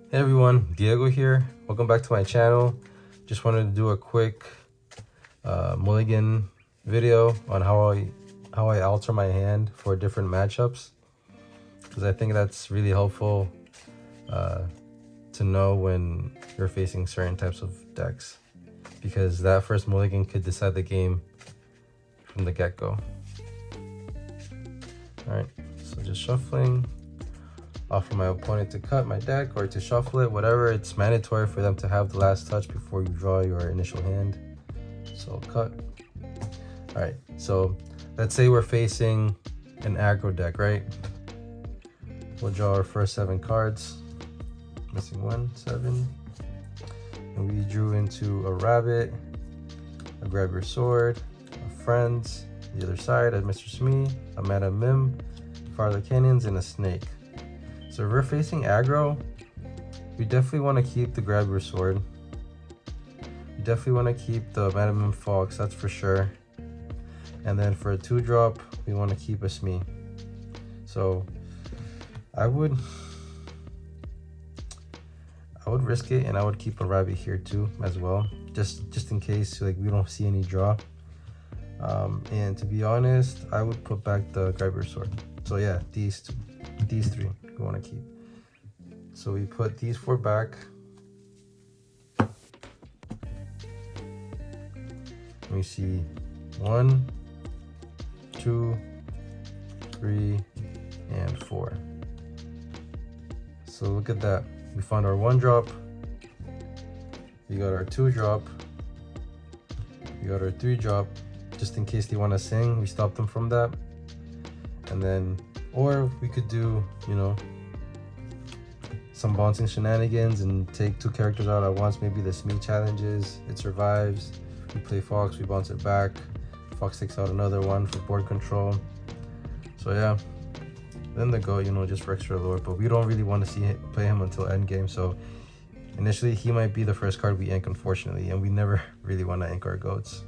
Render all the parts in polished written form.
Hey everyone, Diego here. Welcome back to my channel. Just wanted to do a quick Mulligan video on how I alter my hand for different matchups, because I think that's really helpful to know when you're facing certain types of decks, because that first Mulligan could decide the game from the get-go. Alright, so just shuffling. Offer my opponent to cut my deck or to shuffle it, whatever. It's mandatory for them to have the last touch before you draw your initial hand. So cut. All right, so let's say we're facing an aggro deck, right? We'll draw our first 7 cards. Missing 1, 7. And we drew into a rabbit, a grab your sword, a friends, the other side, a Mr. Smee, a Madam Mim, Farther Canyons, and a snake. So if we're facing aggro, we definitely want to keep the grab your sword. We definitely want to keep the Madam Mim Fox, that's for sure. And then for a 2-drop, we want to keep a Smee. So I would risk it, and I would keep a rabbit here too as well, just in case like we don't see any draw. And to be honest, I would put back the grab your sword. So yeah, these 3 we want to keep. So we put these 4 back. We see 1, 2, 3, and 4. So look at that. We found our 1-drop. We got our 2-drop. We got our 3-drop. Just in case they want to sing, we stop them from that. And then, or we could do, you know, some bouncing shenanigans and take 2 characters out at once. Maybe the Smee challenges, it survives. We play Fox, we bounce it back. Fox takes out another one for board control. So yeah, then the goat, you know, just for extra lore. But we don't really want to see play him until end game. So initially, he might be the first card we ink, unfortunately, and we never really want to ink our goats.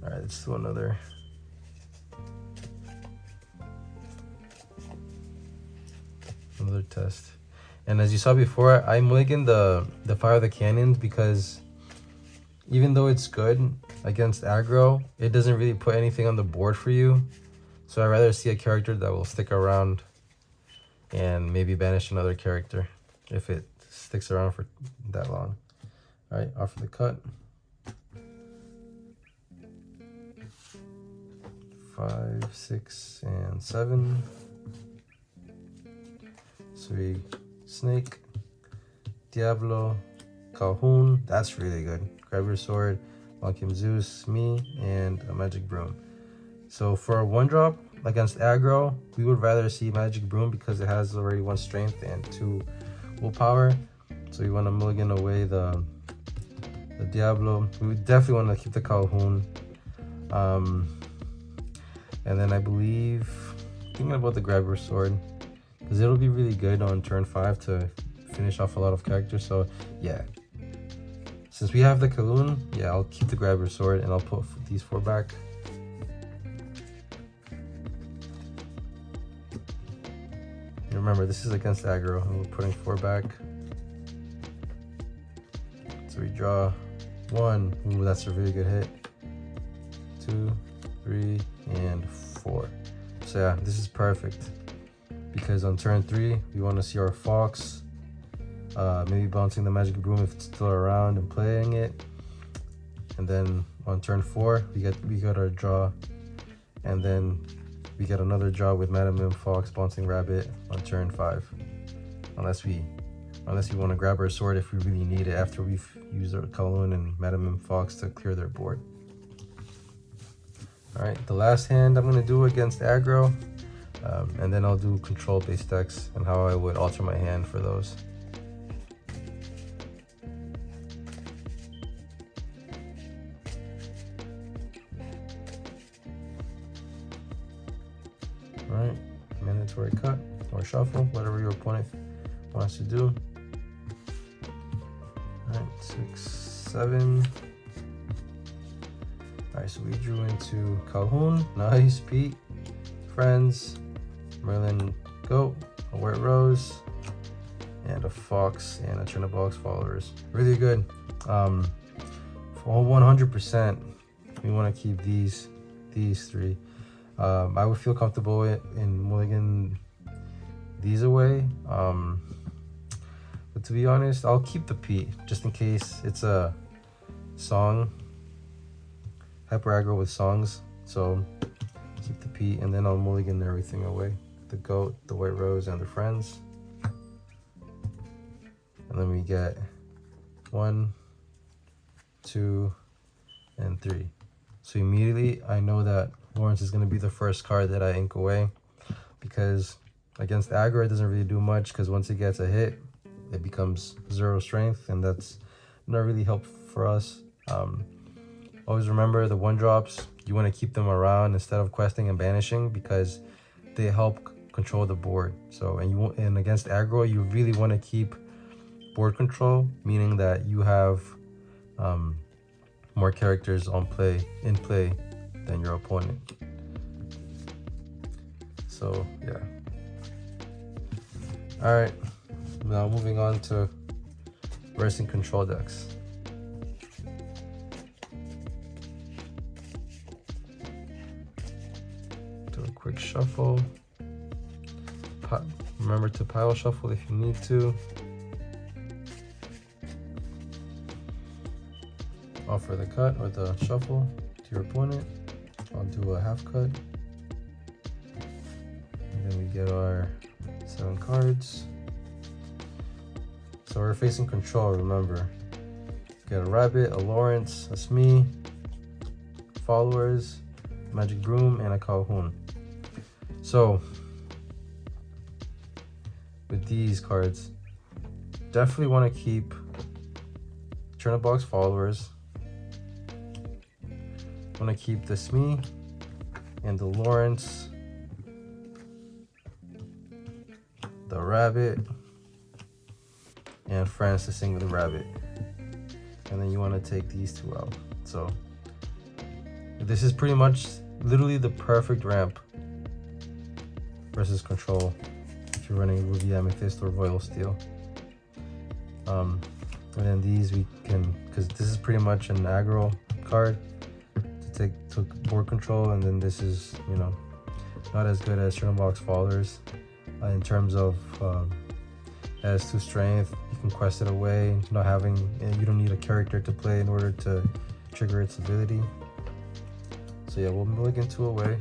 All right, let's do another. Another test. And as you saw before, I mulligan the Fire of the Canyons because even though it's good against aggro, it doesn't really put anything on the board for you. So I'd rather see a character that will stick around and maybe banish another character if it sticks around for that long. All right, off for the cut. 5, 6, and 7. 3, snake, Diablo, Calhoun, that's really good. Grab your sword, Malcolm Zeus, me, and a magic broom. So for a 1-drop against aggro, we would rather see magic broom because it has already 1 strength and 2 willpower. So we want to mulligan away the Diablo. We would definitely want to keep the Calhoun. And then I believe, thinking about the grab your sword, because it'll be really good on turn 5 to finish off a lot of characters. So yeah, since we have the Calhoun, yeah, I'll keep the grab your sword and I'll put these 4 back. Remember, this is against aggro, and we're putting 4 back. So we draw 1. Ooh, that's a really good hit. 2, 3, and 4. So yeah, this is perfect because on turn 3 we want to see our Fox, maybe bouncing the magic broom if it's still around and playing it. And then on turn 4 we got our draw, and then we get another draw with Madam Mim Fox bouncing rabbit on turn 5, unless we want to grab our sword if we really need it after we've used our Calhoun and Madam Mim Fox to clear their board. All right, the last hand I'm going to do against aggro, and then I'll do control based decks and how I would alter my hand for those. All right, mandatory cut or shuffle, whatever your opponent wants to do. All right, 6, 7. All right, so we drew into Calhoun, nice, Pete, friends, Merlin, goat, a white rose, and a fox, and a turn of box followers. Really good. For 100%, we want to keep these three. I would feel comfortable in mulligan these away. But to be honest, I'll keep the P just in case it's a song, hyper aggro with songs. So keep the P, and then I'll mulligan everything away. The goat, the white rose, and the friends. And then we get 1, 2, and 3. So immediately I know that Lawrence is going to be the first card that I ink away, because against aggro it doesn't really do much, because once it gets a hit it becomes 0 strength, and that's not really helpful for us. Always remember the 1-drops, you want to keep them around instead of questing and banishing, because they help control the board. So and against aggro you really want to keep board control, meaning that you have more characters in play than your opponent. So yeah. All right, now moving on to versing control decks. Do a quick shuffle. Remember to pile shuffle if you need to. Offer the cut or the shuffle to your opponent. I'll do a half cut. And then we get our 7 cards. So we're facing control, remember. Get a rabbit, a Lawrence, a Smee, followers, magic broom, and a Calhoun. So with these cards, definitely want to keep turn of box followers. Want to keep the Smee and the Lawrence, the rabbit, and friends to sing with the rabbit. And then you want to take these 2 out. So this is pretty much literally the perfect ramp versus control if you're running Ruby Amethyst or Royal Steel. And then these we can, because this is pretty much an aggro card to board control, and then this is, you know, not as good as turn box followers in terms of it has 2 strength. You can quest it away, not having, you don't need a character to play in order to trigger its ability. So yeah, we'll mulligan 2 away.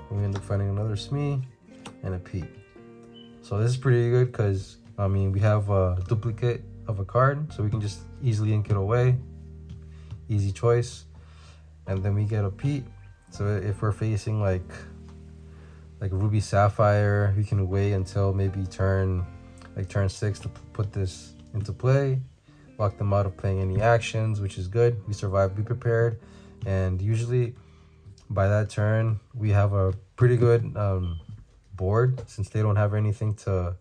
We end up finding another Smee and a P. So this is pretty good because, I mean, we have a duplicate of a card, so we can just easily ink it away. Easy choice. And then we get a P. So if we're facing like Ruby Sapphire, we can wait until maybe turn 6 to put this into play. Lock them out of playing any actions, which is good. We survive, be prepared. And usually by that turn, we have a pretty good board, since they don't have anything to,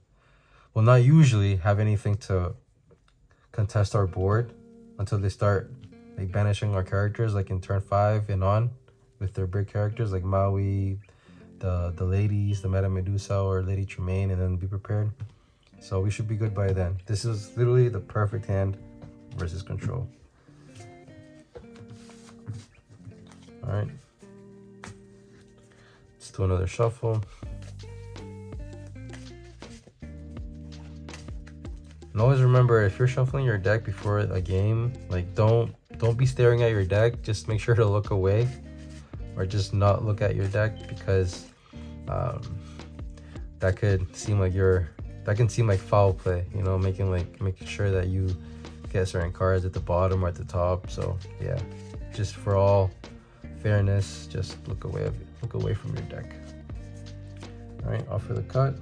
well, not usually have anything to contest our board until they start like banishing our characters, like in turn 5 and on, with their big characters like Maui, the ladies, the Meta Medusa or Lady Tremaine, and then be prepared. So we should be good by then. This is literally the perfect hand versus control. All right, let's do another shuffle. And always remember, if you're shuffling your deck before a game, like don't be staring at your deck. Just make sure to look away, or just not look at your deck, because that could seem like foul play, you know, making sure that you get certain cards at the bottom or at the top. So yeah, just for all fairness, just look away from your deck. All right, offer the cut.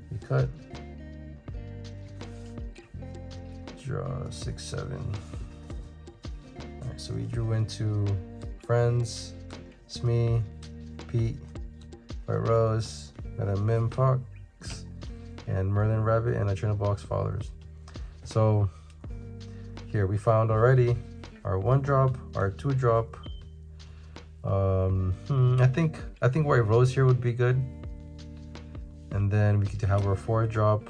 We cut. Draw 6, 7. All right, so we drew into friends, Smee, Pete, White Rose, Meta Mim Fox, and Merlin Rabbit, and a Train of Box followers. So here we found already our 1-drop, our 2-drop, I think White Rose here would be good. And then we could have our 4-drop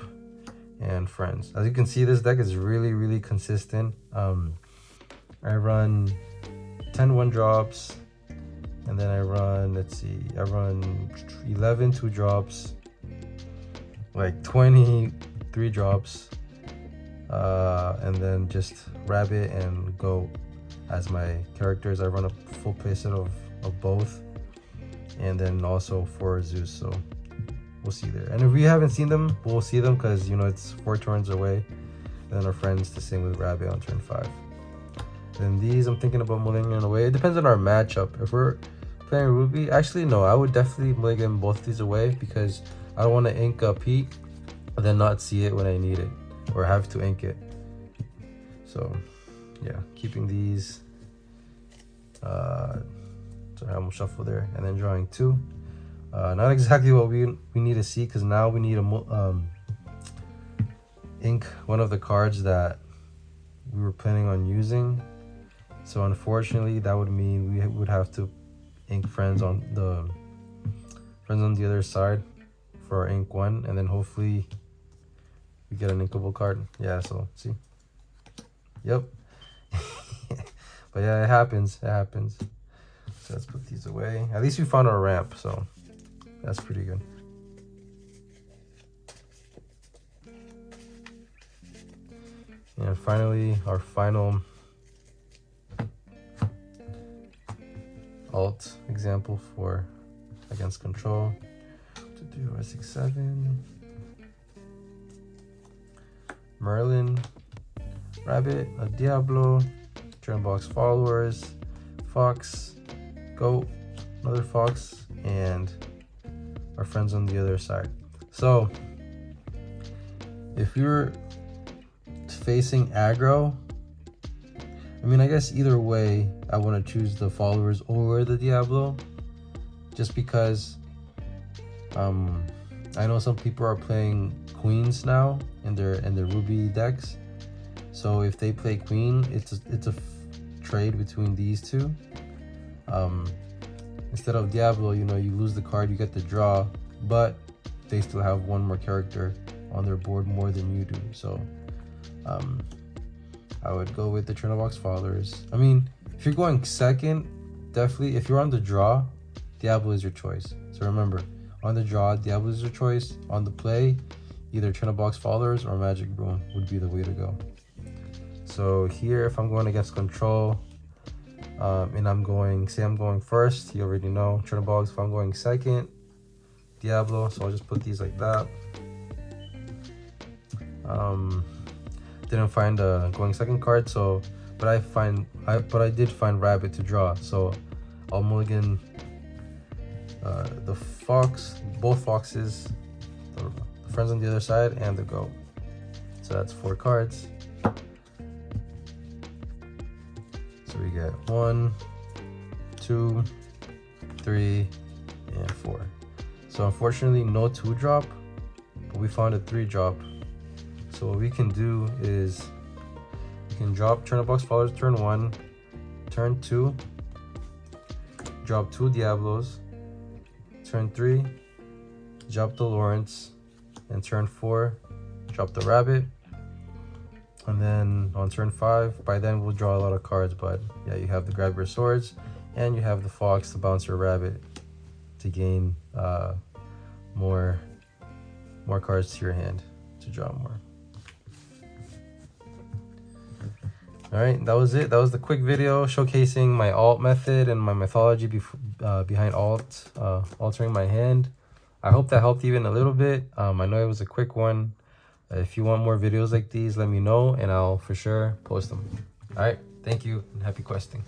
and Friends. As you can see, this deck is really consistent. I run 10 1-drops, and then I run, let's see, I run 11 2-drops, like 20 3-drops, and then just Rabbit and Goat as my characters. I run a full playset of both, and then also 4 Zeus, so we'll see there. And if we haven't seen them, we'll see them because, you know, it's 4 turns away. And then our Friends, the same with Rabbit on turn 5. Then these, I'm thinking about mulliganing away. It depends on our matchup. If we're playing Ruby, actually no, I would definitely mulligan both of these away because I don't want to ink a peak and then not see it when I need it or have to ink it. So yeah, keeping these. So I'm gonna shuffle there and then drawing 2. Not exactly what we need to see because now we need to ink one of the cards that we were planning on using. So unfortunately, that would mean we would have to ink Friends on the other side for our ink 1, and then hopefully we get an inkable card. Yeah, so see. Yep. But yeah, it happens. It happens. So let's put these away. At least we found our ramp, so that's pretty good. And finally, our final alt example for against control. To do R67, Merlin, Rabbit, a Diablo, turn box followers, Fox, Goat, another Fox, and our Friends on the other side. So if you're facing aggro, I mean, I guess either way I want to choose the followers over the Diablo, just because I know some people are playing queens now in their Ruby decks. So if they play queen, it's a trade between these two. Instead of Diablo, you know, you lose the card, you get the draw, but they still have one more character on their board more than you do. So I would go with the Turn Box Followers. I mean, if you're going second, definitely, if you're on the draw, Diablo is your choice. So remember, on the draw, Diablo is your choice. On the play, either Turn Box Followers or Magic Broom would be the way to go. So here, if I'm going against control, and I'm going first, you already know, Turn Box. If I'm going second, Diablo. So I'll just put these like that. Didn't find a going second card, so but I did find Rabbit to draw, so I'll mulligan the Fox, both Foxes, the Friends on the other side, and the Goat. So that's 4 cards. So we get 1, 2, 3, and 4. So unfortunately, no 2-drop, but we found a 3-drop. So what we can do is we can drop Turn Box Followers turn 1, turn 2, drop 2 Diablos, turn 3, drop the Lawrence, and turn 4, drop the Rabbit. And then on turn 5, by then we'll draw a lot of cards, but yeah, you have the Grab Your Swords, and you have the Fox, the Bouncer Rabbit to gain more cards to your hand to draw more. Alright, that was it. That was the quick video showcasing my alt method and my methodology behind altering my hand. I hope that helped even a little bit. I know it was a quick one. If you want more videos like these, let me know and I'll for sure post them. Alright, thank you and happy questing.